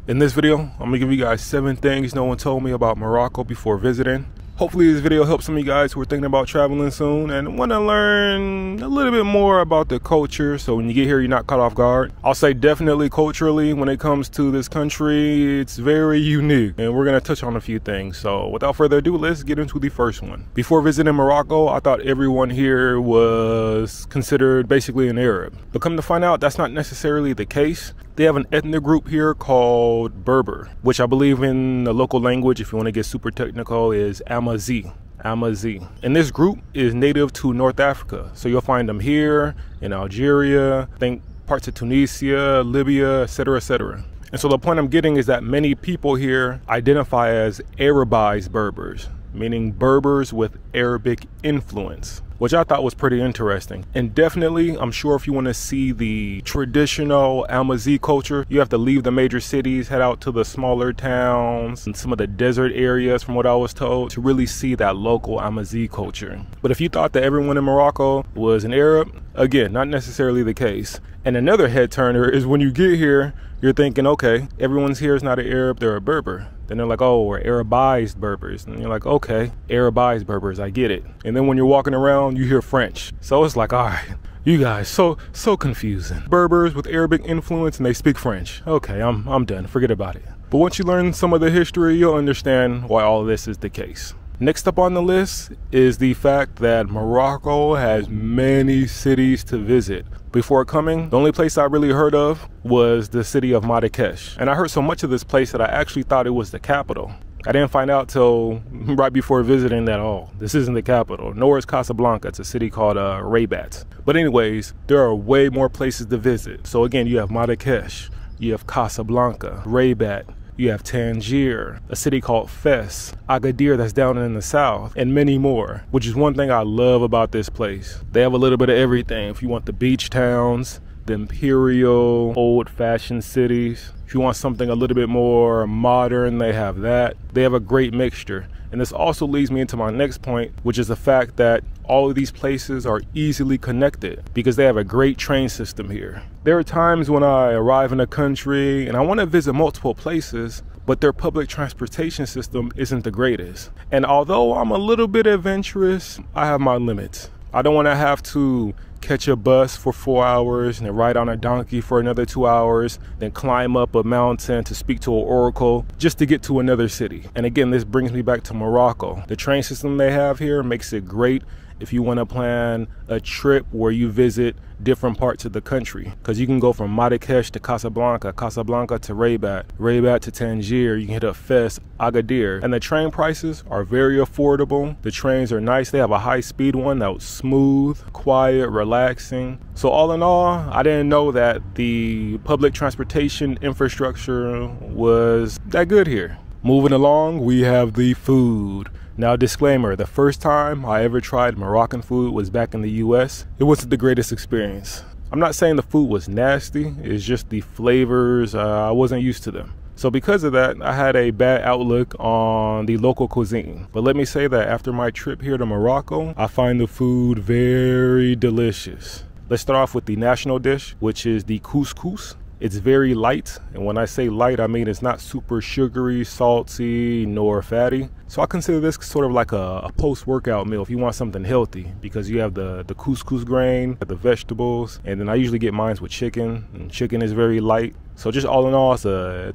In this video, I'm gonna give you guys 7 things no one told me about Morocco before visiting. Hopefully this video helps some of you guys who are thinking about traveling soon and want to learn a little bit more about the culture, so when you get here you're not caught off guard. I'll say definitely culturally, when it comes to this country, it's very unique, and we're going to touch on a few things. So without further ado, let's get into the first one. Before visiting Morocco, I thought everyone here was considered basically an Arab, but come to find out that's not necessarily the case. They have an ethnic group here called Berber, which I believe in the local language, if you want to get super technical, is Amazi. And this group is native to North Africa. So you'll find them here in Algeria, I think parts of Tunisia, Libya, etc., etc. And so the point I'm getting is that many people here identify as Arabized Berbers, meaning Berbers with Arabic influence, which I thought was pretty interesting. And definitely, I'm sure if you want to see the traditional Amazi culture, you have to leave the major cities, head out to the smaller towns and some of the desert areas, from what I was told, to really see that local Amazi culture. But if you thought that everyone in Morocco was an Arab, again, not necessarily the case. And another head turner is when you get here, you're thinking, okay, everyone's here is not an Arab, they're a Berber. Then they're like, oh, we're Arabized Berbers. And you're like, okay, Arabized Berbers, I get it. And then when you're walking around, you hear French. So it's like, all right, you guys, so confusing. Berbers with Arabic influence and they speak French. Okay, I'm done, forget about it. But once you learn some of the history, you'll understand why all of this is the case. Next up on the list is the fact that Morocco has many cities to visit. Before coming, the only place I really heard of was the city of Marrakesh. And I heard so much of this place that I actually thought it was the capital. I didn't find out till right before visiting that, oh, this isn't the capital. Nor is Casablanca. It's a city called Rabat. But anyways, there are way more places to visit. So again, you have Marrakesh, you have Casablanca, Rabat, you have Tangier, a city called Fes, Agadir that's down in the south, and many more, which is one thing I love about this place. They have a little bit of everything. If you want the beach towns, the imperial, old-fashioned cities. If you want something a little bit more modern, they have that. They have a great mixture. And this also leads me into my next point, which is the fact that all of these places are easily connected because they have a great train system here. There are times when I arrive in a country and I want to visit multiple places, but their public transportation system isn't the greatest. And although I'm a little bit adventurous, I have my limits. I don't want to have to catch a bus for 4 hours and then ride on a donkey for another 2 hours, then climb up a mountain to speak to an oracle just to get to another city. And again, this brings me back to Morocco. The train system they have here makes it great if you want to plan a trip where you visit different parts of the country, because you can go from Marrakesh to Casablanca, Casablanca to Rabat, Rabat to Tangier. You can hit up Fes, Agadir, and the train prices are very affordable. The trains are nice. They have a high-speed one that was smooth, quiet, relaxing. So all in all, I didn't know that the public transportation infrastructure was that good here. Moving along, we have the food. Now, disclaimer, the first time I ever tried Moroccan food was back in the US. It wasn't the greatest experience. I'm not saying the food was nasty, it's just the flavors, I wasn't used to them. So because of that, I had a bad outlook on the local cuisine. But let me say that after my trip here to Morocco, I find the food very delicious. Let's start off with the national dish, which is the couscous. It's very light, and when I say light, I mean it's not super sugary, salty, nor fatty. So I consider this sort of like a post-workout meal if you want something healthy, because you have the couscous grain, the vegetables, and then I usually get mine with chicken, and chicken is very light. So just all in all, it's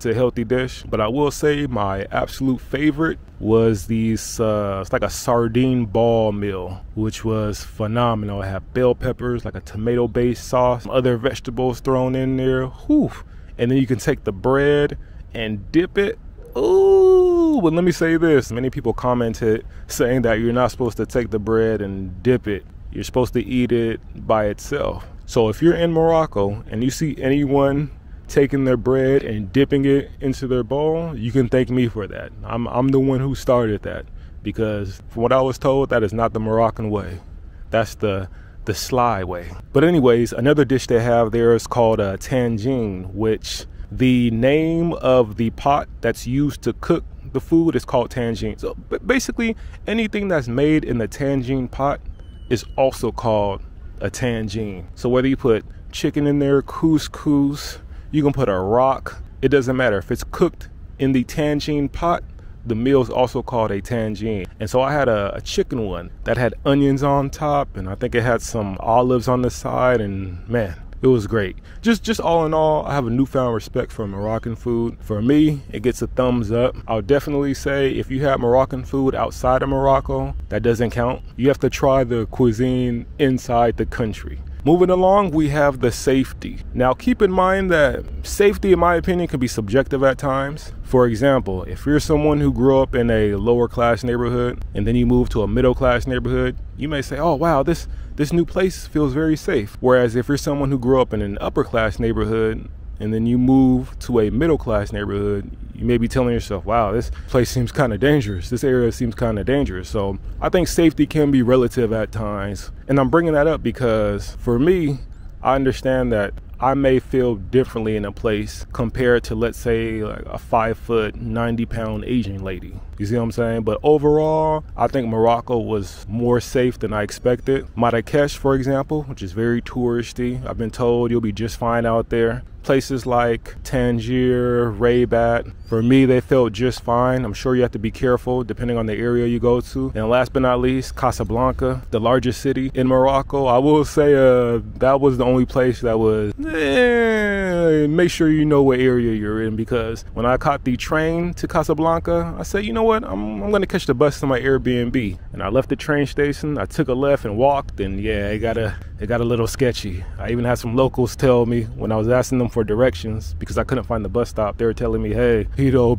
a healthy dish. But I will say my absolute favorite was these, it's like a sardine ball meal, which was phenomenal. It had bell peppers, like a tomato-based sauce, some other vegetables thrown in there. Whew. And then you can take the bread and dip it. Ooh, but let me say this. Many people commented saying that you're not supposed to take the bread and dip it. You're supposed to eat it by itself. So if you're in Morocco and you see anyone taking their bread and dipping it into their bowl, you can thank me for that. I'm the one who started that, because from what I was told, that is not the Moroccan way. That's the sly way. But anyways, another dish they have there is called tangine, which the name of the pot that's used to cook the food is called tangine. So basically anything that's made in the tangine pot is also called a tangine. So whether you put chicken in there, couscous, you can put a rock, it doesn't matter if it's cooked in the tangine pot. The meal is also called a tangine. And so I had a chicken one that had onions on top, and I think it had some olives on the side, and man, it was great. Just all in all, I have a newfound respect for Moroccan food. For me, it gets a thumbs up. I'll definitely say if you have Moroccan food outside of Morocco, that doesn't count. You have to try the cuisine inside the country. Moving along, we have the safety. Now, keep in mind that safety, in my opinion, can be subjective at times. For example, if you're someone who grew up in a lower class neighborhood and then you move to a middle class neighborhood, you may say, oh, wow, this new place feels very safe. Whereas if you're someone who grew up in an upper class neighborhood and then you move to a middle class neighborhood, you may be telling yourself, wow, this place seems kind of dangerous. This area seems kind of dangerous. So I think safety can be relative at times. And I'm bringing that up because for me, I understand that I may feel differently in a place compared to, let's say, like a 5 foot, 90-pound Asian lady. You see what I'm saying? But overall, I think Morocco was more safe than I expected. Marrakesh, for example, which is very touristy. I've been told you'll be just fine out there. Places like Tangier, Rabat, for me, they felt just fine. I'm sure you have to be careful depending on the area you go to. And last but not least, Casablanca, the largest city in Morocco. I will say that was the only place that was, make sure you know what area you're in, because when I caught the train to Casablanca, I said, you know what, I'm gonna catch the bus to my Airbnb. And I left the train station, I took a left and walked, and yeah, it got a little sketchy. I even had some locals tell me when I was asking them for directions because I couldn't find the bus stop. They were telling me, hey,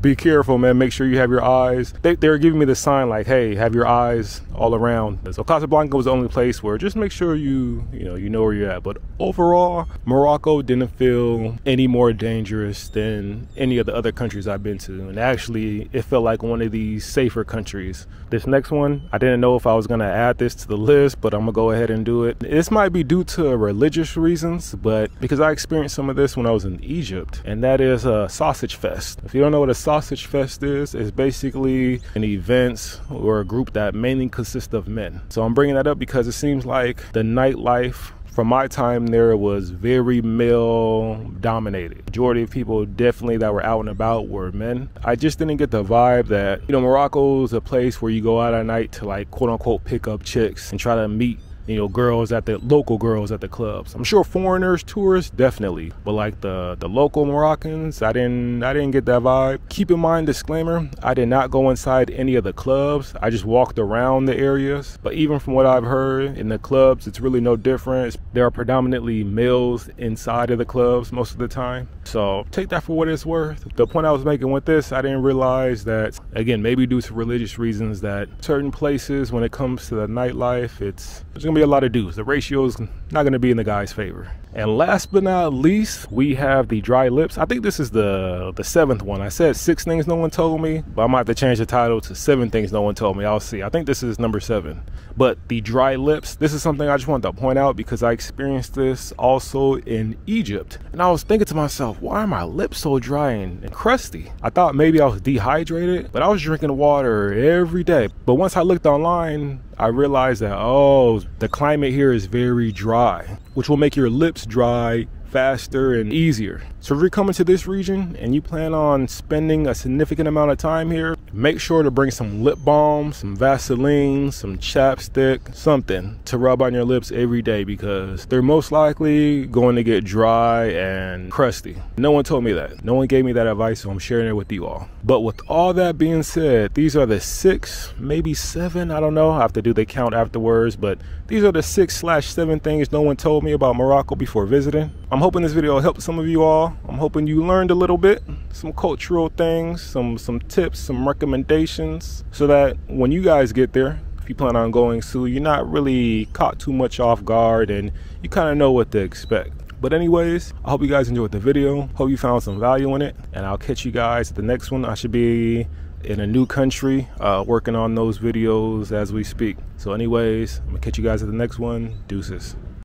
be careful, man. Make sure you have your eyes. They were giving me the sign like, hey, have your eyes all around. So Casablanca was the only place where just make sure you know where you're at. But overall, Morocco didn't feel any more dangerous than any of the other countries I've been to. And actually, it felt like one of these safer countries. This next one, I didn't know if I was going to add this to the list, but I'm going to go ahead and do it. This might be due to religious reasons, but because I experienced some of this when I was in Egypt, and that is a sausage fest. If you don't know what a sausage fest is, it's basically an event or a group that mainly consists of men. So I'm bringing that up because it seems like the nightlife from my time there was very male dominated. Majority of people definitely that were out and about were men. I just didn't get the vibe that, Morocco is a place where you go out at night to like quote unquote pick up chicks and try to meet local girls at the clubs. I'm sure foreigners, tourists, definitely, but like the local Moroccans, I didn't get that vibe. Keep in mind, disclaimer, I did not go inside any of the clubs. I just walked around the areas. But even from what I've heard, in the clubs, it's really no different. There are predominantly males inside of the clubs most of the time. So take that for what it's worth. The point I was making with this, I didn't realize that, again, maybe due to religious reasons, that certain places, when it comes to the nightlife, there's gonna be a lot of dudes. The ratio is not gonna be in the guy's favor. And last but not least, we have the dry lips. I think this is the 7th one. I said 6 things no one told me, but I might have to change the title to 7 things no one told me. I'll see. I think this is number 7. But the dry lips, this is something I just wanted to point out because I experienced this also in Egypt. And I was thinking to myself, why are my lips so dry and crusty? I thought maybe I was dehydrated, but I was drinking water every day. But once I looked online, I realized that, oh, the climate here is very dry, which will make your lips dry faster and easier. So if you're coming to this region and you plan on spending a significant amount of time here, make sure to bring some lip balm, some Vaseline, some chapstick, something to rub on your lips every day because they're most likely going to get dry and crusty. No one told me that. No one gave me that advice, so I'm sharing it with you all. But with all that being said, these are the 6, maybe 7, I don't know. I have to do the count afterwards, but these are the 6/7 things no one told me about Morocco before visiting. I'm hoping this video helped some of you all. I'm hoping you learned a little bit, some cultural things, some tips, some recommendations, so that when you guys get there, if you plan on going soon, you're not really caught too much off guard and you kind of know what to expect. But anyways, I hope you guys enjoyed the video. Hope you found some value in it, and I'll catch you guys at the next one. I should be in a new country working on those videos as we speak. So anyways, I'm gonna catch you guys at the next one. Deuces.